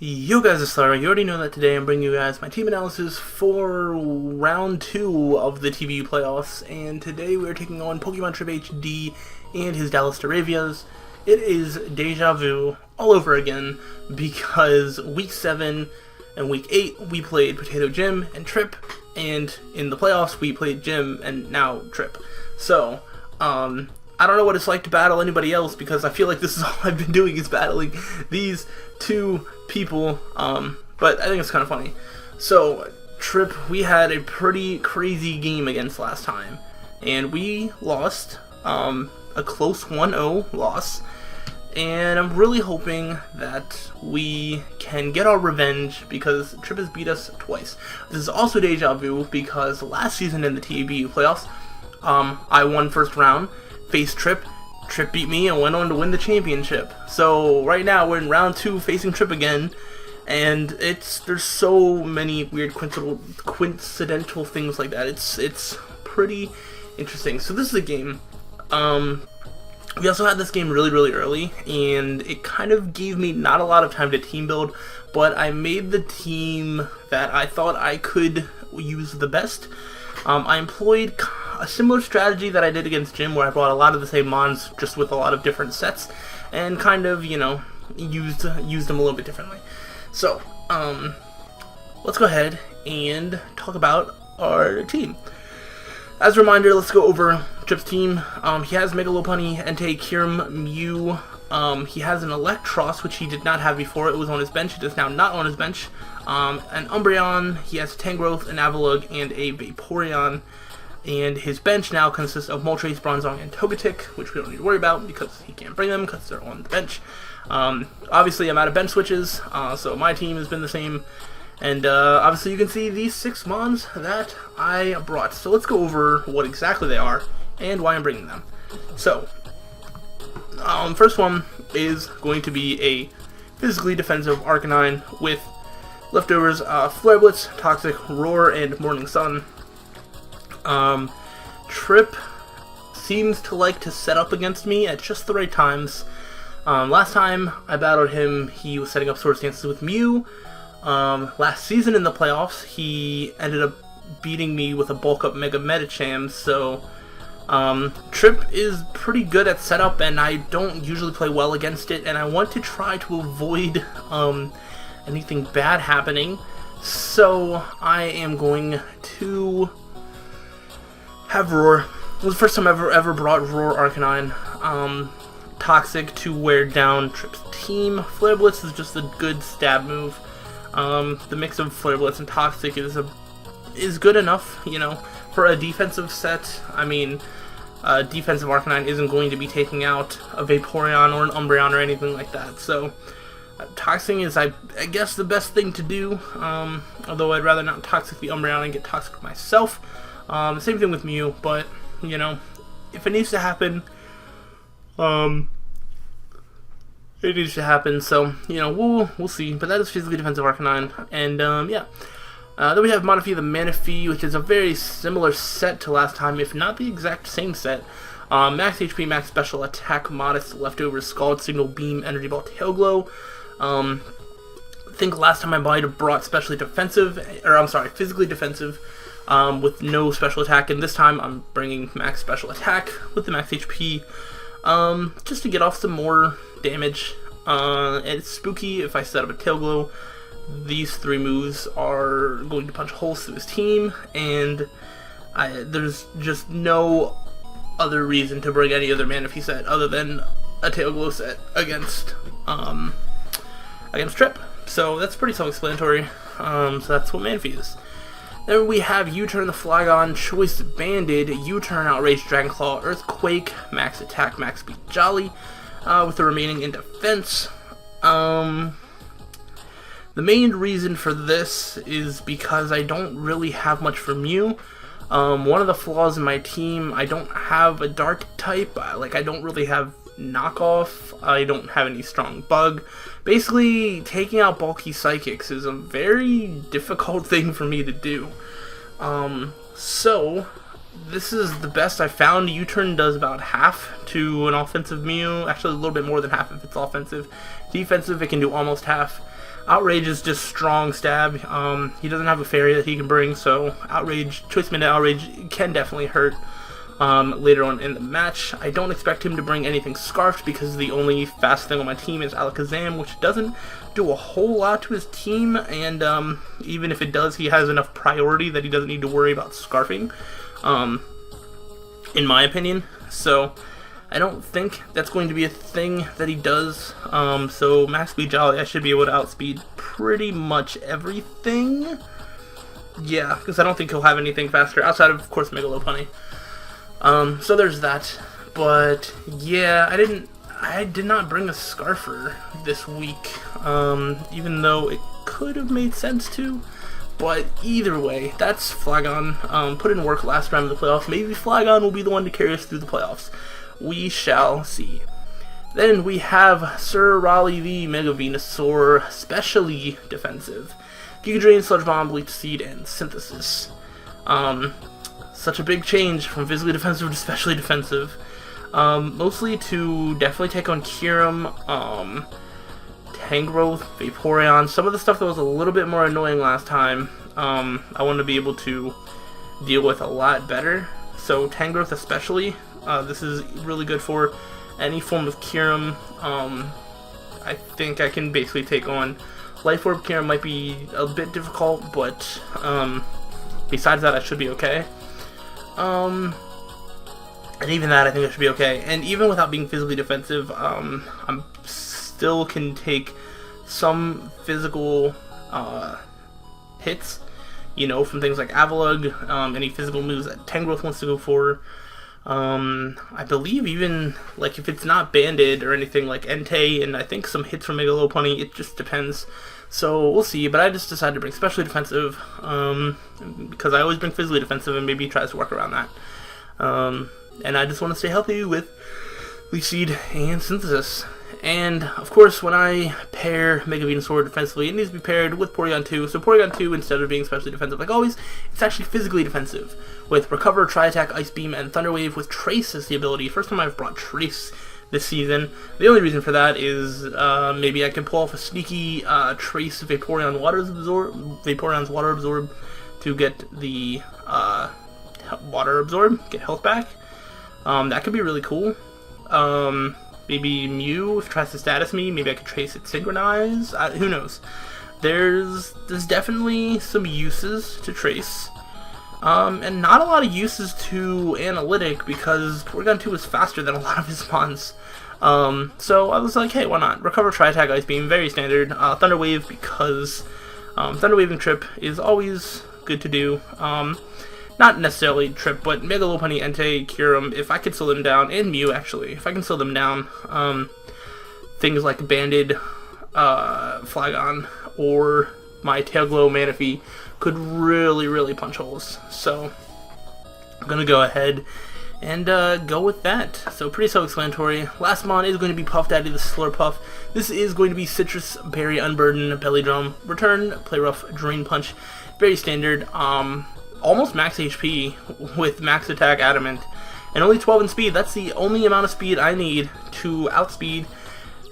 Yo guys, it's slyroh. You already know that today I'm bringing you guys my team analysis for round 2 of the TBU playoffs, and today we're taking on Pokemon Trip HD and his Dallas Staravias. It is deja vu all over again because week 7 and week 8 we played Potato Jim and Trip, and in the playoffs we played Jim and now Trip. So, I don't know what it's like to battle anybody else because I feel like this is all I've been doing is battling these two people, but I think it's kind of funny. So, Trip, we had a pretty crazy game against last time, and we lost, a close 1-0 loss, and I'm really hoping that we can get our revenge because Trip has beat us twice. This is also deja vu because last season in the TBU playoffs, I won first round, faced Trip beat me and went on to win the championship. So right now we're in round 2 facing Trip again, and there's so many weird coincidental things like that. It's pretty interesting. So this is a game. We also had this game really early, and it kind of gave me not a lot of time to team build, but I made the team that I thought I could use the best. I employed a similar strategy that I did against Jim, where I brought a lot of the same mons, just with a lot of different sets, and kind of, you know, used them a little bit differently. So, let's go ahead and talk about our team. As a reminder, let's go over Trip's team. He has Mega Lopunny, Entei, Kyurem, Mew. He has an Electros, which he did not have before. It was on his bench. It is now not on his bench. An Umbreon, he has a Tangrowth, an Avalugg, and a Vaporeon. And his bench now consists of Moltres, Bronzong, and Togetic, which we don't need to worry about because he can't bring them because they're on the bench. Obviously, I'm out of bench switches, so my team has been the same. And obviously, you can see these 6 mons that I brought. So let's go over what exactly they are and why I'm bringing them. So, first one is going to be a physically defensive Arcanine with leftovers Flare Blitz, Toxic, Roar, and Morning Sun. Trip seems to like to set up against me at just the right times. Last time I battled him, he was setting up Swords Dances with Mew. Last season in the playoffs, he ended up beating me with a bulk up Mega Medicham, so Trip is pretty good at setup, and I don't usually play well against it, and I want to try to avoid anything bad happening. So I am going to have Roar. It was the first time I've ever brought Roar Arcanine. Toxic to wear down Trip's team. Flare Blitz is just a good stab move. The mix of Flare Blitz and Toxic is good enough, you know, for a defensive set. I mean, defensive Arcanine isn't going to be taking out a Vaporeon or an Umbreon or anything like that. So, Toxic is, I guess, the best thing to do. Although I'd rather not Toxic the Umbreon and get Toxic myself. Same thing with Mew, but, you know, if it needs to happen, it needs to happen, so, you know, we'll see. But that is physically defensive Arcanine, and, yeah. Then we have Manaphy the Manaphy, which is a very similar set to last time, if not the exact same set. Max HP, max special attack, modest leftovers, Scald, Signal, Beam, Energy Ball, Tail Glow. I think last time I might have brought physically defensive, with no special attack, and this time I'm bringing max special attack with the max HP, just to get off some more damage. And it's spooky if I set up a Tail Glow. These 3 moves are going to punch holes through his team, and there's just no other reason to bring any other Manaphy set other than a Tail Glow set against Trip. So that's pretty self-explanatory. So that's what Manaphy is. Then we have U-Turn the Flygon, Choice Banded, U-Turn Outrage, Dragonclaw, Earthquake, Max Attack, Max Speed, Jolly, with the remaining in defense. The main reason for this is because I don't really have much for Mew. One of the flaws in my team, I don't have a Dark type, I don't really have Knockoff, I don't have any strong Bug. Basically, taking out bulky Psychics is a very difficult thing for me to do. So, this is the best I found. U-Turn does about half to an offensive Mew, actually a little bit more than half if it's offensive. Defensive, it can do almost half. Outrage is just strong stab. He doesn't have a fairy that he can bring, so Outrage, Choice Midnight Outrage can definitely hurt later on in the match. I don't expect him to bring anything Scarfed because the only fast thing on my team is Alakazam, which doesn't do a whole lot to his team, and even if it does, he has enough priority that he doesn't need to worry about Scarfing, in my opinion. So I don't think that's going to be a thing that he does. So Max Speed Jolly, I should be able to outspeed pretty much everything. Yeah, because I don't think he'll have anything faster outside of course, Mega Lopunny. So there's that. But yeah, I did not bring a Scarfer this week, even though it could have made sense to. But either way, that's Flagon. Put in work last round of the playoffs. Maybe Flagon will be the one to carry us through the playoffs. We shall see. Then we have Sir Raleigh the Mega Venusaur, specially defensive. Giga Drain, Sludge Bomb, Bleach Seed, and Synthesis. Such a big change from physically defensive to specially defensive. Mostly to definitely take on Kyurem, Tangrowth, Vaporeon, some of the stuff that was a little bit more annoying last time. I want to be able to deal with a lot better. So Tangrowth especially. This is really good for any form of Kyurem. I think I can basically take on Life Orb. Kyurem might be a bit difficult, but besides that, I should be okay. And even that, I think I should be okay. And even without being physically defensive, I'm still can take some physical hits, you know, from things like Avalugg, any physical moves that Tangrowth wants to go for. I believe even, like, if it's not banded or anything like Entei, and I think some hits from Mega Lopunny, it just depends. So, we'll see, but I just decided to bring specially defensive, because I always bring physically defensive, and maybe he tries to work around that. And I just want to stay healthy with Leech Seed and Synthesis. And, of course, when I pair Mega Venusaur defensively, it needs to be paired with Porygon 2. So Porygon 2, instead of being specially defensive like always, it's actually physically defensive. With Recover, Tri-Attack, Ice Beam, and Thunder Wave with Trace as the ability. First time I've brought Trace this season. The only reason for that is maybe I can pull off a sneaky Trace Vaporeon's Water Absorb to get the Water Absorb, get health back. That could be really cool. Maybe Mew, if it tries to status me, maybe I could Trace it Synchronize, who knows. There's definitely some uses to Trace, and not a lot of uses to Analytic, because Porygon 2 is faster than a lot of his mons. So I was like, hey, why not? Recover, Tri-Attack, Ice Beam, very standard. Thunder Wave, because Thunder Wave and Trip is always good to do. Not necessarily Trip, but Mega Lopunny, Entei, Kyurem, if I could slow them down, and Mew actually, if I can slow them down, things like Banded, Flagon, or my Tailglow Manaphy could really punch holes. So I'm gonna go ahead and go with that. So pretty self-explanatory. Last mon is going to be Puff Daddy the Slurpuff. This is going to be Citrus Berry Unburden, Belly Drum, Return, Play Rough, Drain Punch. Very standard. Almost max HP with max attack Adamant, and only 12 in speed. That's the only amount of speed I need to outspeed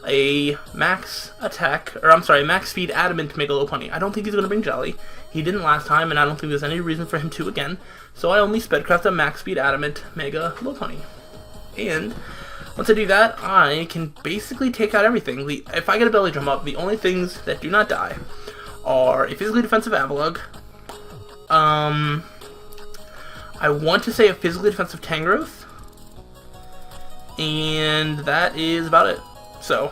a max attack, or I'm sorry, max speed Adamant Mega Lopunny. I don't think he's going to bring Jelly. He didn't last time, and I don't think there's any reason for him to again. So I only Spedcraft a max speed Adamant Mega Lopunny. And once I do that, I can basically take out everything. If I get a Belly Drum up, the only things that do not die are a physically defensive Avalugg, I want to say a physically defensive Tangrowth, and that is about it. So,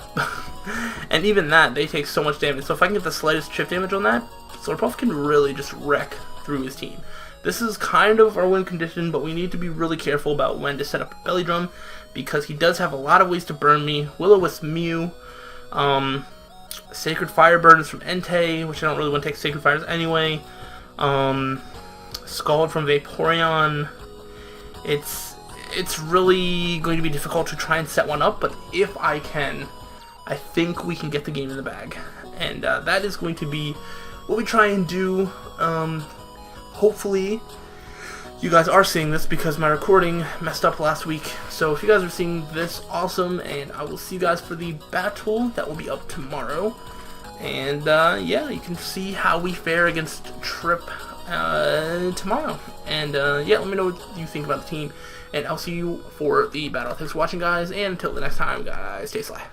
and even that, they take so much damage. So if I can get the slightest chip damage on that, Slurpuff can really just wreck through his team. This is kind of our win condition, but we need to be really careful about when to set up a Belly Drum, because he does have a lot of ways to burn me. Will-O-Wisp Mew, Sacred Fire Burdens from Entei, which I don't really want to take Sacred Fires anyway. Scald from Vaporeon. It's really going to be difficult to try and set one up, but if I can, I think we can get the game in the bag. And that is going to be what we try and do. Hopefully you guys are seeing this, because my recording messed up last week. So if you guys are seeing this, awesome, and I will see you guys for the battle that will be up tomorrow. And yeah, you can see how we fare against Trip tomorrow. And yeah, let me know what you think about the team, and I'll see you for the battle. Thanks for watching, guys, and until the next time, guys, stay sly.